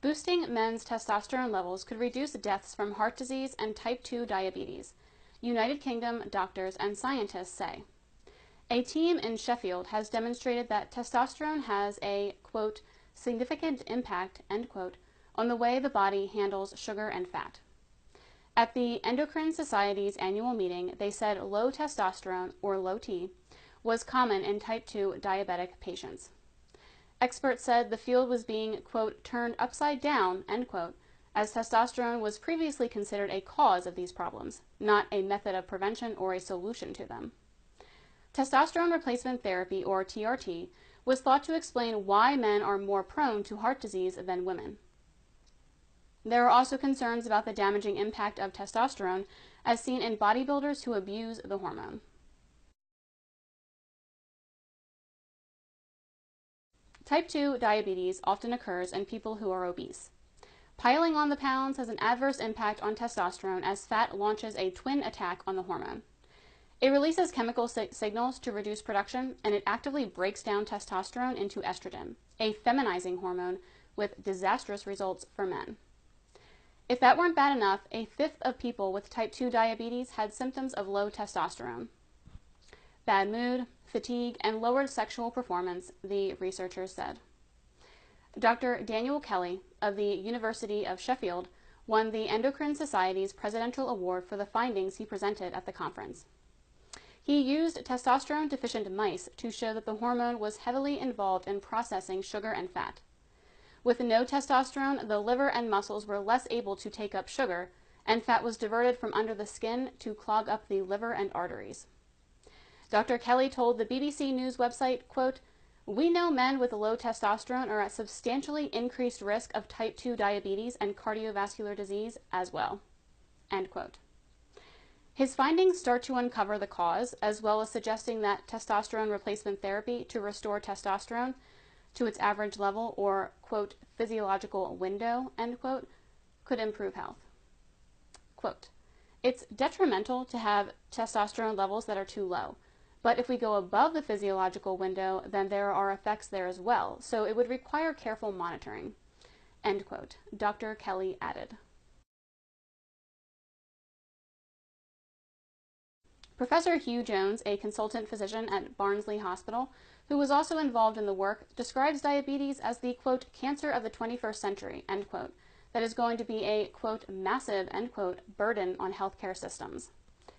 Boosting men's testosterone levels could reduce deaths from heart disease and type 2 diabetes, United Kingdom doctors and scientists say. A team in Sheffield has demonstrated that testosterone has a, quote, significant impact, end quote, on the way the body handles sugar and fat. At the Endocrine Society's annual meeting, they said low testosterone, or low T, was common in type 2 diabetic patients. Experts said the field was being, quote, turned upside down, end quote, as testosterone was previously considered a cause of these problems, not a method of prevention or a solution to them. Testosterone replacement therapy, or TRT, was thought to explain why men are more prone to heart disease than women. There are also concerns about the damaging impact of testosterone as seen in bodybuilders who abuse the hormone. Type 2 diabetes often occurs in people who are obese. Piling on the pounds has an adverse impact on testosterone as fat launches a twin attack on the hormone. It releases chemical signals to reduce production, and it actively breaks down testosterone into estrogen, a feminizing hormone with disastrous results for men. If that weren't bad enough, a fifth of people with type 2 diabetes had symptoms of low testosterone. Bad mood, fatigue, and lowered sexual performance, the researchers said. Dr. Daniel Kelly of the University of Sheffield won the Endocrine Society's Presidential Award for the findings he presented at the conference. He used testosterone-deficient mice to show that the hormone was heavily involved in processing sugar and fat. With no testosterone, the liver and muscles were less able to take up sugar, and fat was diverted from under the skin to clog up the liver and arteries. Dr. Kelly told the BBC News website, quote, "We know men with low testosterone are at substantially increased risk of type 2 diabetes and cardiovascular disease as well," end quote. His findings start to uncover the cause, as well as suggesting that testosterone replacement therapy to restore testosterone to its average level or, quote, physiological window, end quote, could improve health. Quote, "It's detrimental to have testosterone levels that are too low, but if we go above the physiological window, then there are effects there as well, so it would require careful monitoring," end quote, Dr. Kelly added. Professor Hugh Jones, a consultant physician at Barnsley Hospital, who was also involved in the work, describes diabetes as the, quote, cancer of the 21st century, end quote, that is going to be a, quote, massive, end quote, burden on healthcare systems.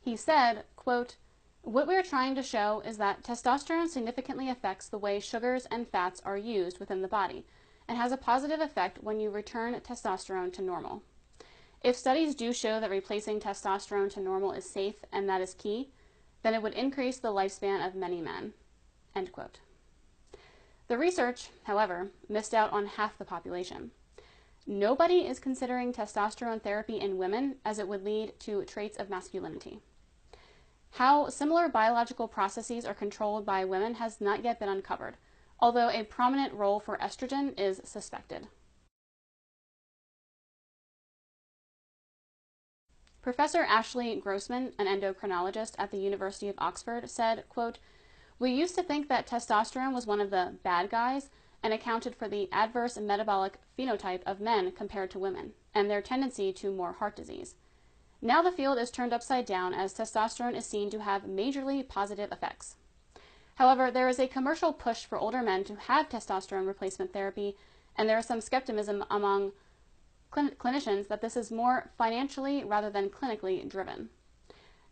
He said, quote, "What we're trying to show is that testosterone significantly affects the way sugars and fats are used within the body and has a positive effect when you return testosterone to normal. If studies do show that replacing testosterone to normal is safe and that is key, then it would increase the lifespan of many men," end quote. The research, however, missed out on half the population. Nobody is considering testosterone therapy in women as it would lead to traits of masculinity. How similar biological processes are controlled by women has not yet been uncovered, although a prominent role for estrogen is suspected. Professor Ashley Grossman, an endocrinologist at the University of Oxford, said, quote, "We used to think that testosterone was one of the bad guys and accounted for the adverse metabolic phenotype of men compared to women, and their tendency to more heart disease. Now the field is turned upside down as testosterone is seen to have majorly positive effects. However, there is a commercial push for older men to have testosterone replacement therapy, and there is some skepticism among clinicians that this is more financially rather than clinically driven.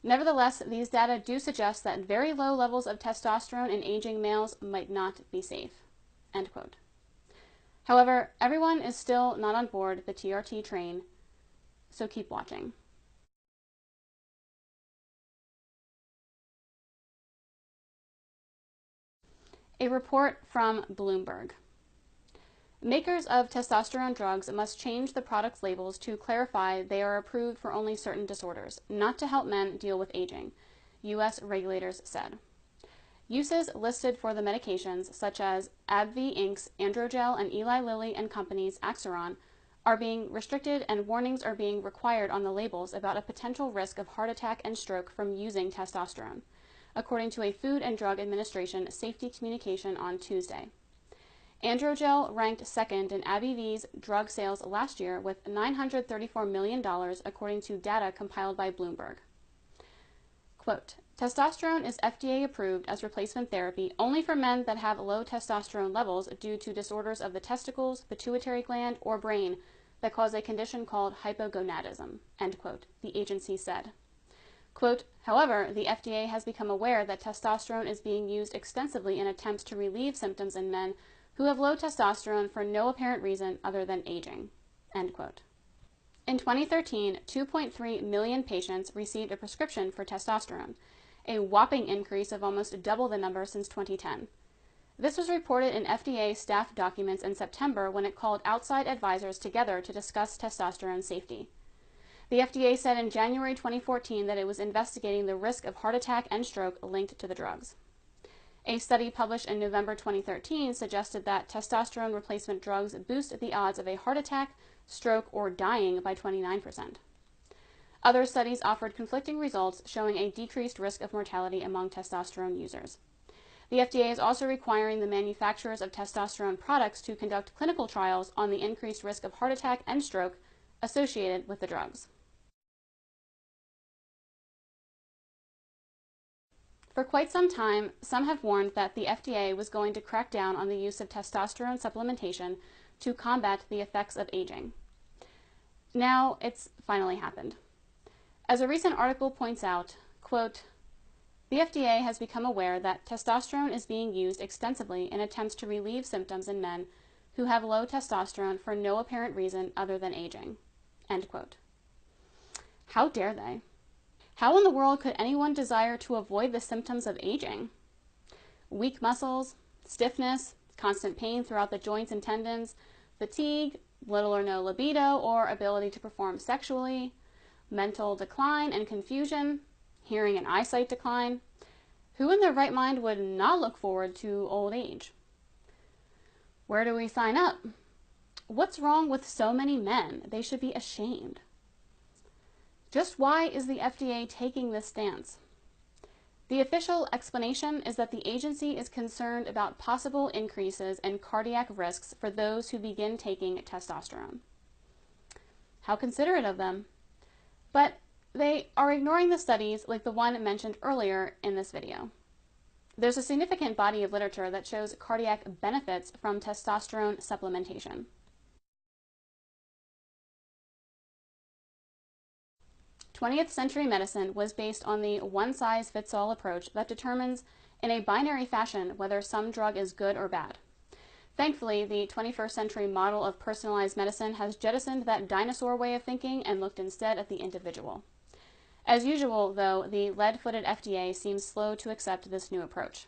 Nevertheless, these data do suggest that very low levels of testosterone in aging males might not be safe," end quote. However, everyone is still not on board the TRT train, so keep watching. A report from Bloomberg. Makers of testosterone drugs must change the product's labels to clarify they are approved for only certain disorders, not to help men deal with aging, U.S. regulators said. Uses listed for the medications, such as AbbVie Inc.'s Androgel and Eli Lilly and Company's Axiron, are being restricted, and warnings are being required on the labels about a potential risk of heart attack and stroke from using testosterone, according to a Food and Drug Administration safety communication on Tuesday. Androgel ranked second in AbbVie's drug sales last year with $934 million, according to data compiled by Bloomberg. Quote, testosterone is FDA approved as replacement therapy only for men that have low testosterone levels due to disorders of the testicles, pituitary gland, or brain that cause a condition called hypogonadism, end quote, the agency said. Quote, however, the FDA has become aware that testosterone is being used extensively in attempts to relieve symptoms in men who have low testosterone for no apparent reason other than aging, end quote. In 2013, 2.3 million patients received a prescription for testosterone, a whopping increase of almost double the number since 2010. This was reported in FDA staff documents in September when it called outside advisors together to discuss testosterone safety. The FDA said in January 2014 that it was investigating the risk of heart attack and stroke linked to the drugs. A study published in November 2013 suggested that testosterone replacement drugs boost the odds of a heart attack, stroke, or dying by 29%. Other studies offered conflicting results showing a decreased risk of mortality among testosterone users. The FDA is also requiring the manufacturers of testosterone products to conduct clinical trials on the increased risk of heart attack and stroke associated with the drugs. For quite some time, some have warned that the FDA was going to crack down on the use of testosterone supplementation to combat the effects of aging. Now it's finally happened. As a recent article points out, quote, the FDA has become aware that testosterone is being used extensively in attempts to relieve symptoms in men who have low testosterone for no apparent reason other than aging, end quote. How dare they? How in the world could anyone desire to avoid the symptoms of aging? Weak muscles, stiffness, constant pain throughout the joints and tendons, fatigue, little or no libido or ability to perform sexually, mental decline and confusion, hearing and eyesight decline. Who in their right mind would not look forward to old age? Where do we sign up? What's wrong with so many men? They should be ashamed. Just why is the FDA taking this stance? The official explanation is that the agency is concerned about possible increases in cardiac risks for those who begin taking testosterone. How considerate of them. But they are ignoring the studies like the one mentioned earlier in this video. There's a significant body of literature that shows cardiac benefits from testosterone supplementation. 20th century medicine was based on the one-size-fits-all approach that determines in a binary fashion whether some drug is good or bad. Thankfully, the 21st century model of personalized medicine has jettisoned that dinosaur way of thinking and looked instead at the individual. As usual, though, the lead-footed FDA seems slow to accept this new approach.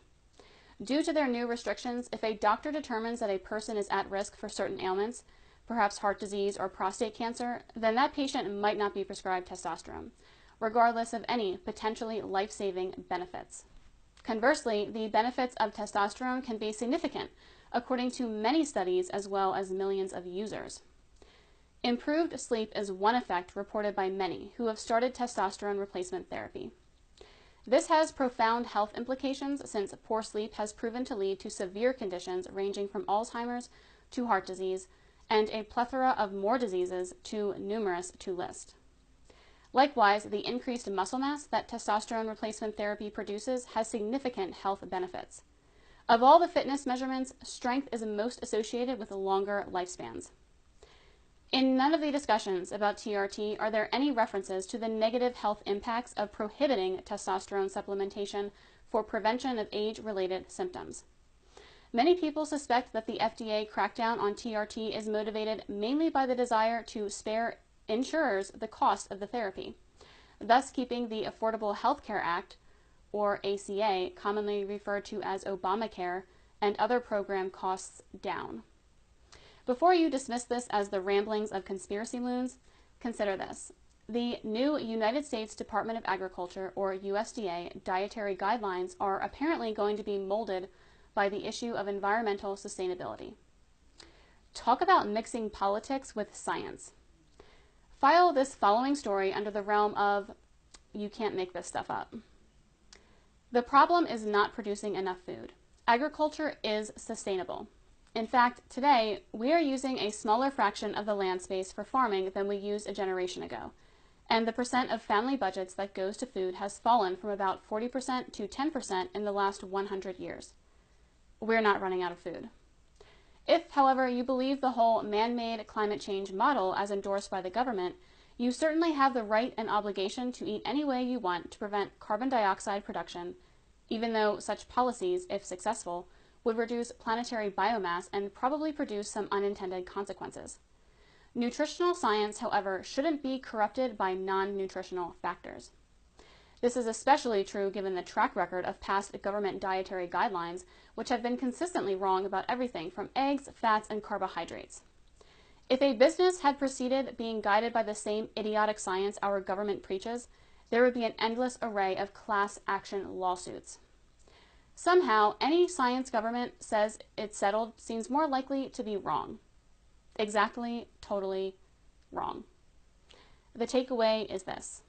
Due to their new restrictions, if a doctor determines that a person is at risk for certain ailments, perhaps heart disease or prostate cancer, then that patient might not be prescribed testosterone, regardless of any potentially life-saving benefits. Conversely, the benefits of testosterone can be significant, according to many studies as well as millions of users. Improved sleep is one effect reported by many who have started testosterone replacement therapy. This has profound health implications since poor sleep has proven to lead to severe conditions ranging from Alzheimer's to heart disease, and a plethora of more diseases too numerous to list. Likewise, the increased muscle mass that testosterone replacement therapy produces has significant health benefits. Of all the fitness measurements, strength is most associated with longer lifespans. In none of the discussions about TRT are there any references to the negative health impacts of prohibiting testosterone supplementation for prevention of age-related symptoms. Many people suspect that the FDA crackdown on TRT is motivated mainly by the desire to spare insurers the cost of the therapy, thus keeping the Affordable Health Care Act, or ACA, commonly referred to as Obamacare, and other program costs down. Before you dismiss this as the ramblings of conspiracy loons, consider this. The new United States Department of Agriculture, or USDA, dietary guidelines are apparently going to be molded by the issue of environmental sustainability. Talk about mixing politics with science. File this following story under the realm of, you can't make this stuff up. The problem is not producing enough food. Agriculture is sustainable. In fact, today, we are using a smaller fraction of the land space for farming than we used a generation ago, and the percent of family budgets that goes to food has fallen from about 40% to 10% in the last 100 years. We're not running out of food. If, however, you believe the whole man-made climate change model as endorsed by the government, you certainly have the right and obligation to eat any way you want to prevent carbon dioxide production, even though such policies, if successful, would reduce planetary biomass and probably produce some unintended consequences. Nutritional science, however, shouldn't be corrupted by non-nutritional factors. This is especially true given the track record of past government dietary guidelines, which have been consistently wrong about everything from eggs, fats, and carbohydrates. If a business had proceeded being guided by the same idiotic science our government preaches, there would be an endless array of class action lawsuits. Somehow, any science government says it's settled seems more likely to be wrong. Exactly, totally wrong. The takeaway is this.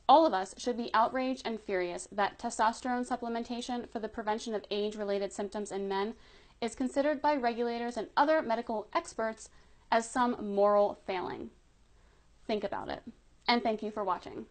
All of us should be outraged and furious that testosterone supplementation for the prevention of age-related symptoms in men is considered by regulators and other medical experts as some moral failing. Think about it. And thank you for watching.